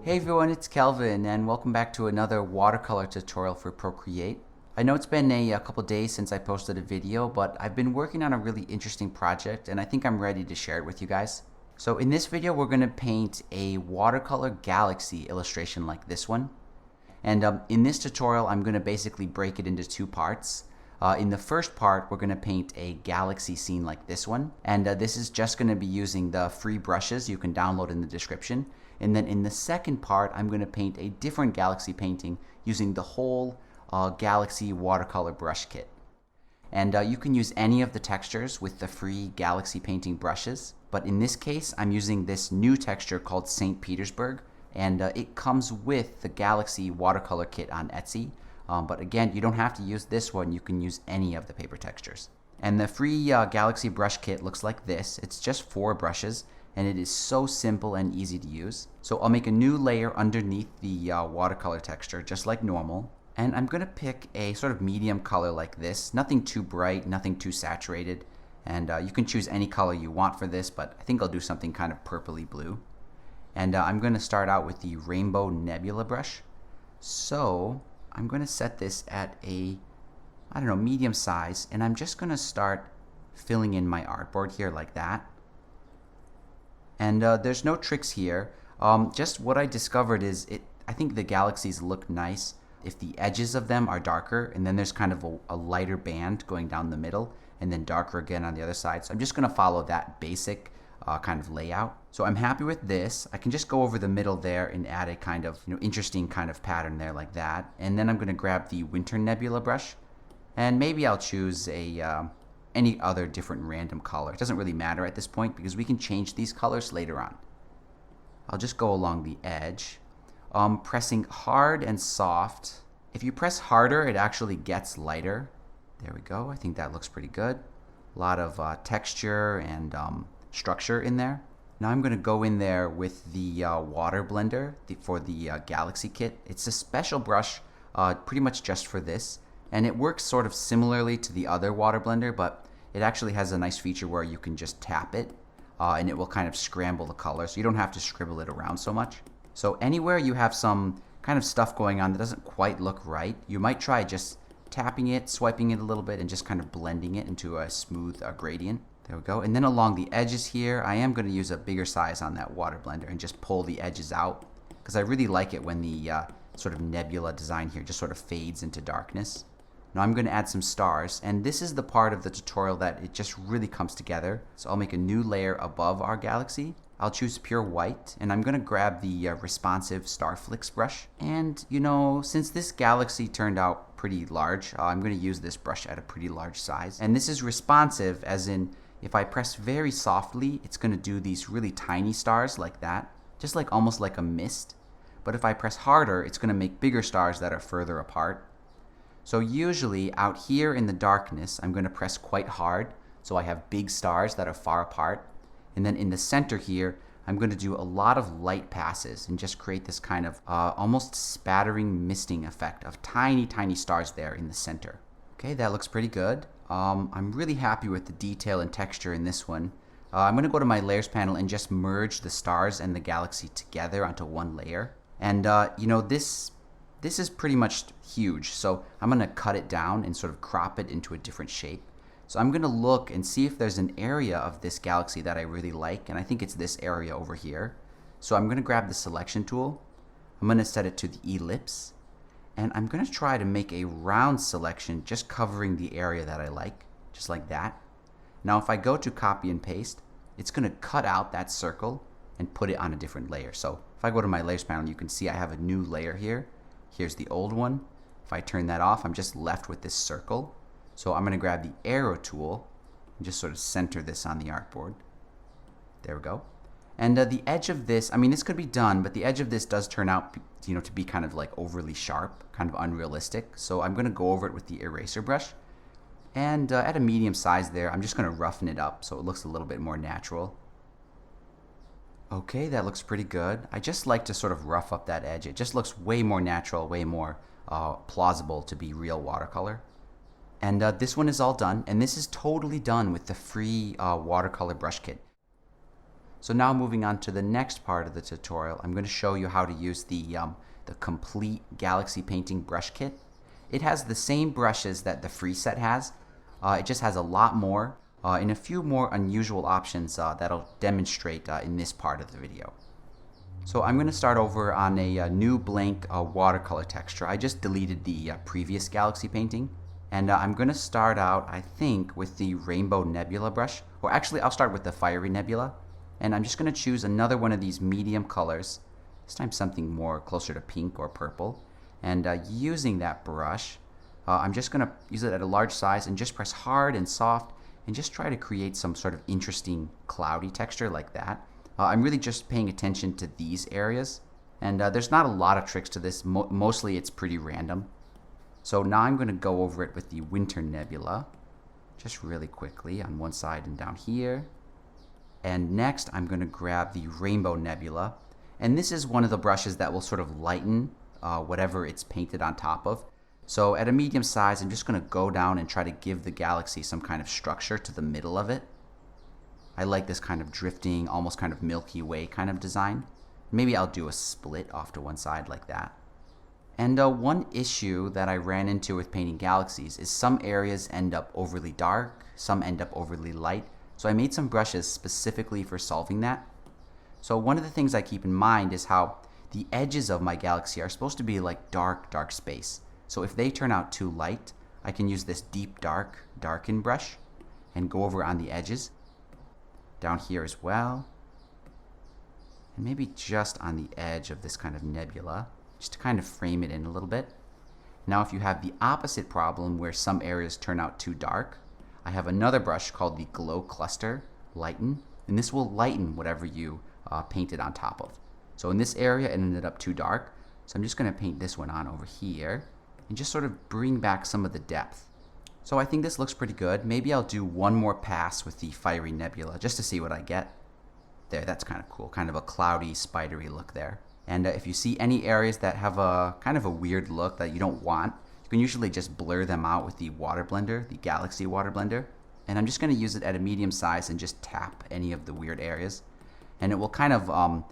Hey everyone, it's Kelvin and welcome back to another watercolor tutorial for Procreate. I know it's been a couple days since I posted a video, but I've been working on a really interesting project and I think I'm ready to share it with you guys. So in this video we're going to paint a watercolor galaxy illustration like this one. And in this tutorial I'm going to basically break it into two parts. In the first part we're going to paint a galaxy scene like this one, and this is just going to be using the free brushes you can download in the description. And then in the second part, I'm going to paint a different galaxy painting using the whole Galaxy watercolor brush kit. And you can use any of the textures with the free galaxy painting brushes. But in this case, I'm using this new texture called St. Petersburg. And it comes with the Galaxy watercolor kit on Etsy. But again, you don't have to use this one. You can use any of the paper textures. And the free Galaxy brush kit looks like this. It's just 4 brushes. And it is so simple and easy to use. So I'll make a new layer underneath the watercolor texture, just like normal. And I'm going to pick a sort of medium color like this. Nothing too bright, nothing too saturated. And you can choose any color you want for this, but I think I'll do something kind of purpley blue. And I'm going to start out with the Rainbow Nebula brush. So I'm going to set this at a, medium size. And I'm just going to start filling in my artboard here like that. And there's no tricks here. Just what I discovered is I think the galaxies look nice if the edges of them are darker, and then there's kind of a lighter band going down the middle, and then darker again on the other side. So I'm just going to follow that basic kind of layout. So I'm happy with this. I can just go over the middle there and add a kind of interesting kind of pattern there like that. And then I'm going to grab the Winter Nebula brush, and maybe I'll choose any other different random color. It doesn't really matter at this point because we can change these colors later on. I'll just go along the edge, pressing hard and soft. If you press harder, it actually gets lighter. There we go. I think that looks pretty good. A lot of texture and structure in there. Now I'm going to go in there with the water blender for the Galaxy kit. It's a special brush pretty much just for this. And it works sort of similarly to the other water blender, but it actually has a nice feature where you can just tap it and it will kind of scramble the color, so you don't have to scribble it around so much. So anywhere you have some kind of stuff going on that doesn't quite look right, you might try just tapping it, swiping it a little bit, and just kind of blending it into a smooth gradient. There we go. And then along the edges here, I am going to use a bigger size on that water blender and just pull the edges out, because I really like it when the sort of nebula design here just sort of fades into darkness. Now I'm going to add some stars, and this is the part of the tutorial that it just really comes together. So I'll make a new layer above our galaxy. I'll choose pure white, and I'm going to grab the responsive Starflix brush. And since this galaxy turned out pretty large, I'm going to use this brush at a pretty large size. And this is responsive, as in if I press very softly, it's going to do these really tiny stars like that, just like almost like a mist. But if I press harder, it's going to make bigger stars that are further apart. So usually out here in the darkness, I'm going to press quite hard, so I have big stars that are far apart. And then in the center here, I'm going to do a lot of light passes and just create this kind of almost spattering misting effect of tiny, tiny stars there in the center. Okay, that looks pretty good. I'm really happy with the detail and texture in this one. I'm going to go to my layers panel and just merge the stars and the galaxy together onto one layer. And this is pretty much huge, so I'm going to cut it down and sort of crop it into a different shape. So I'm going to look and see if there's an area of this galaxy that I really like, and I think it's this area over here. So I'm going to grab the selection tool. I'm going to set it to the ellipse, and I'm going to try to make a round selection just covering the area that I like, just like that. Now if I go to copy and paste, it's going to cut out that circle and put it on a different layer. So if I go to my layers panel, you can see I have a new layer here. Here's the old one. If I turn that off, I'm just left with this circle. So I'm going to grab the arrow tool and just sort of center this on the artboard. There we go. And the edge of this, this could be done, but the edge of this does turn out, to be kind of like overly sharp, kind of unrealistic. So I'm going to go over it with the eraser brush. And at a medium size there, I'm just going to roughen it up so it looks a little bit more natural. Okay, that looks pretty good. I just like to sort of rough up that edge. It just looks way more natural, way more plausible to be real watercolor. And this one is all done, and this is totally done with the free watercolor brush kit. So now moving on to the next part of the tutorial, I'm going to show you how to use the complete Galaxy painting brush kit. It has the same brushes that the free set has. It just has a lot more and a few more unusual options that I'll demonstrate in this part of the video. So I'm going to start over on a new blank watercolor texture. I just deleted the previous Galaxy painting. And I'm going to start out, I think, with the Rainbow Nebula brush. Or actually, I'll start with the Fiery Nebula. And I'm just going to choose another one of these medium colors. This time something more closer to pink or purple. And using that brush, I'm just going to use it at a large size and just press hard and soft and just try to create some sort of interesting cloudy texture like that. I'm really just paying attention to these areas. And there's not a lot of tricks to this. Mostly it's pretty random. So now I'm going to go over it with the Winter Nebula, just really quickly on one side and down here. And next I'm going to grab the Rainbow Nebula. And this is one of the brushes that will sort of lighten whatever it's painted on top of. So at a medium size, I'm just going to go down and try to give the galaxy some kind of structure to the middle of it. I like this kind of drifting, almost kind of Milky Way kind of design. Maybe I'll do a split off to one side like that. And one issue that I ran into with painting galaxies is some areas end up overly dark, some end up overly light. So I made some brushes specifically for solving that. So one of the things I keep in mind is how the edges of my galaxy are supposed to be like dark, dark space. So if they turn out too light, I can use this deep dark, darken brush and go over on the edges. Down here as well. And maybe just on the edge of this kind of nebula, just to kind of frame it in a little bit. Now if you have the opposite problem where some areas turn out too dark, I have another brush called the Glow Cluster Lighten, and this will lighten whatever you painted on top of. So in this area it ended up too dark, so I'm just going to paint this one on over here and just sort of bring back some of the depth. So I think this looks pretty good. Maybe I'll do one more pass with the Fiery Nebula just to see what I get. There, that's kind of cool, kind of a cloudy, spidery look there. And if you see any areas that have a kind of a weird look that you don't want, you can usually just blur them out with the water blender, the Galaxy water blender. And I'm just going to use it at a medium size and just tap any of the weird areas. And it will kind of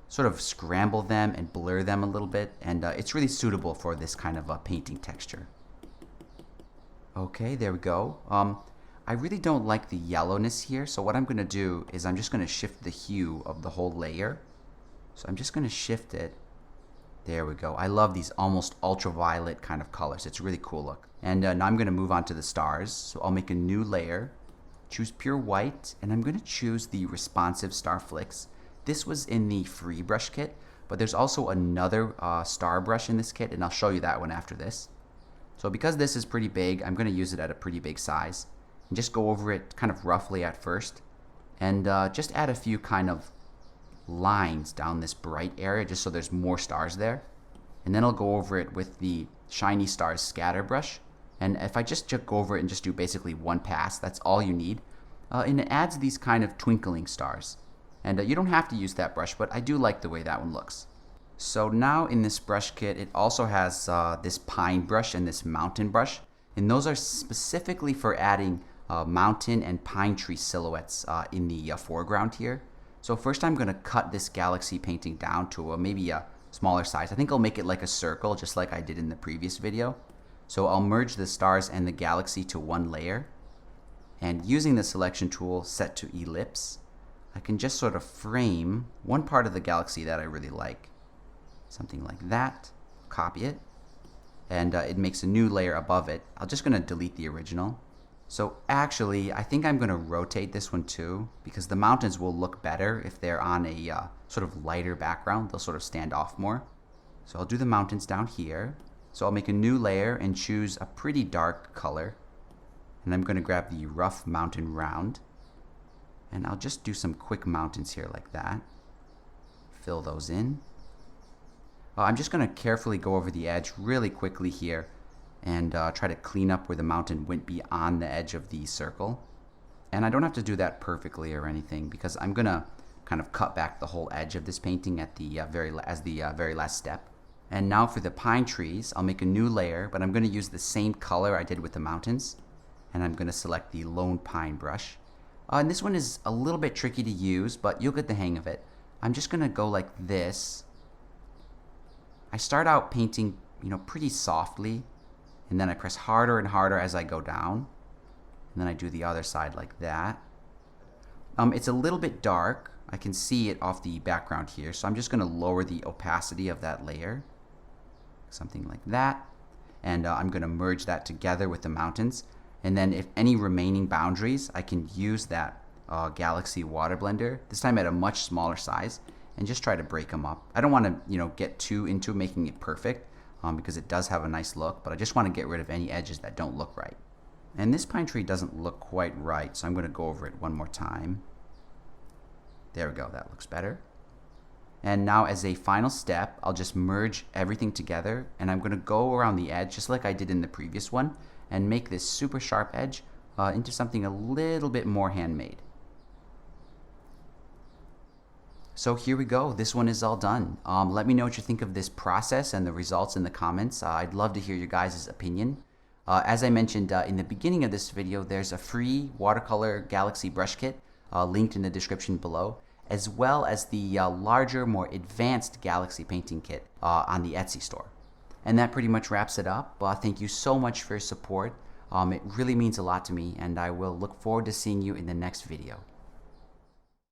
sort of scramble them and blur them a little bit. And it's really suitable for this kind of a painting texture. Okay, there we go. I really don't like the yellowness here, so what I'm going to do is I'm just going to shift the hue of the whole layer. So I'm just going to shift it. There we go. I love these almost ultraviolet kind of colors. It's a really cool look. And now I'm going to move on to the stars. So I'll make a new layer, choose pure white, and I'm going to choose the responsive star flicks. This was in the free brush kit, but there's also another star brush in this kit, and I'll show you that one after this. So because this is pretty big, I'm going to use it at a pretty big size. And just go over it kind of roughly at first. And just add a few kind of lines down this bright area just so there's more stars there. And then I'll go over it with the Shiny Stars Scatter brush. And if I just go over it and just do basically one pass, that's all you need. And it adds these kind of twinkling stars. And you don't have to use that brush, but I do like the way that one looks. So now in this brush kit, it also has this pine brush and this mountain brush. And those are specifically for adding mountain and pine tree silhouettes in the foreground here. So first I'm going to cut this galaxy painting down to maybe a smaller size. I think I'll make it like a circle, just like I did in the previous video. So I'll merge the stars and the galaxy to one layer. And using the selection tool set to ellipse, I can just sort of frame one part of the galaxy that I really like. Something like that. Copy it. And it makes a new layer above it. I'm just going to delete the original. So actually, I think I'm going to rotate this one too, because the mountains will look better if they're on a sort of lighter background. They'll sort of stand off more. So I'll do the mountains down here. So I'll make a new layer and choose a pretty dark color. And I'm going to grab the rough mountain round. And I'll just do some quick mountains here like that. Fill those in. I'm just going to carefully go over the edge really quickly here and try to clean up where the mountain went beyond the edge of the circle. And I don't have to do that perfectly or anything because I'm going to kind of cut back the whole edge of this painting at the very last step. And now for the pine trees, I'll make a new layer, but I'm going to use the same color I did with the mountains. And I'm going to select the Lone Pine brush. And this one is a little bit tricky to use, but you'll get the hang of it. I'm just gonna go like this. I start out painting, pretty softly, and then I press harder and harder as I go down. And then I do the other side like that. It's a little bit dark. I can see it off the background here, so I'm just gonna lower the opacity of that layer. Something like that. And I'm gonna merge that together with the mountains. And then if any remaining boundaries, I can use that Galaxy water blender, this time at a much smaller size, and just try to break them up. I don't want to get too into making it perfect because it does have a nice look, but I just want to get rid of any edges that don't look right. And this pine tree doesn't look quite right, so I'm going to go over it one more time. There we go, that looks better. And now as a final step, I'll just merge everything together, and I'm going to go around the edge just like I did in the previous one and make this super sharp edge into something a little bit more handmade. So here we go, this one is all done. Let me know what you think of this process and the results in the comments. I'd love to hear your guys' opinion. As I mentioned in the beginning of this video, there's a free Watercolor Galaxy brush kit linked in the description below, as well as the larger, more advanced Galaxy painting kit on the Etsy store. And that pretty much wraps it up. Thank you so much for your support. It really means a lot to me, and I will look forward to seeing you in the next video.